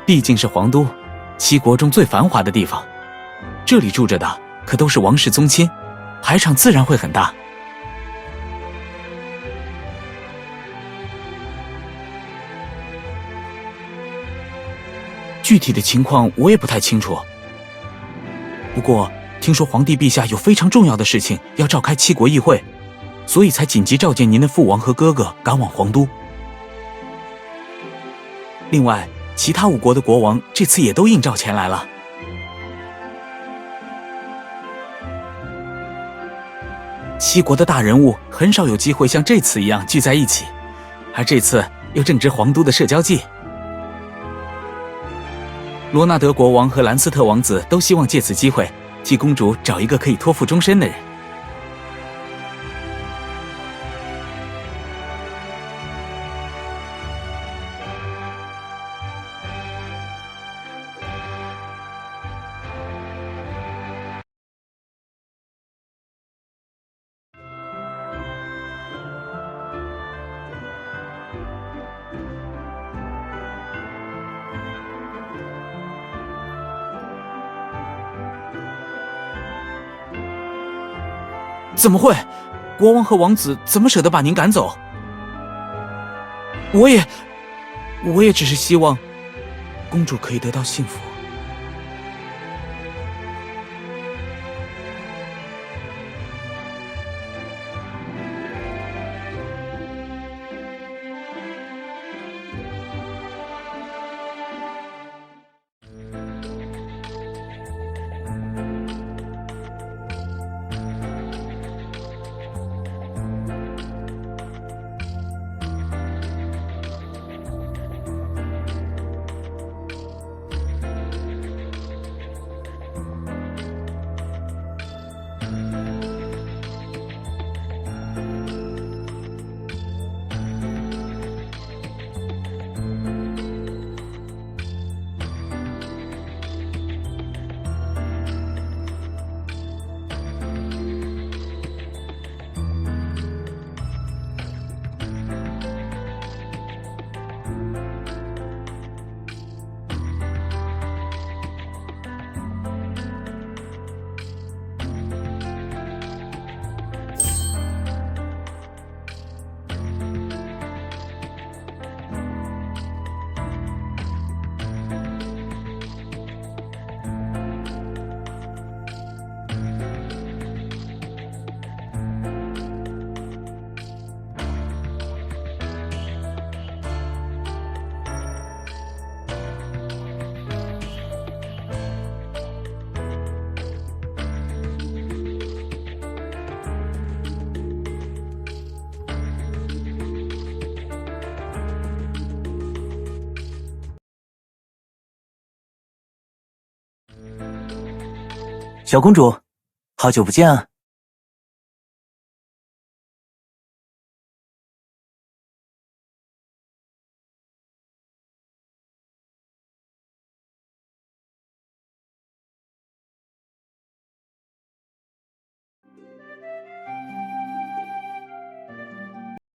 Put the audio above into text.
毕竟是皇都，七国中最繁华的地方，这里住着的可都是王室宗亲，排场自然会很大。具体的情况我也不太清楚，不过听说皇帝陛下有非常重要的事情要召开七国议会，所以才紧急召见您的父王和哥哥赶往皇都。另外，其他5国的国王这次也都应召前来了。七国的大人物很少有机会像这次一样聚在一起，而这次又正值皇都的社交季。罗纳德国王和兰斯特王子都希望借此机会替公主找一个可以托付终身的人。怎么会？国王和王子怎么舍得把您赶走？我也只是希望公主可以得到幸福。小公主，好久不见啊！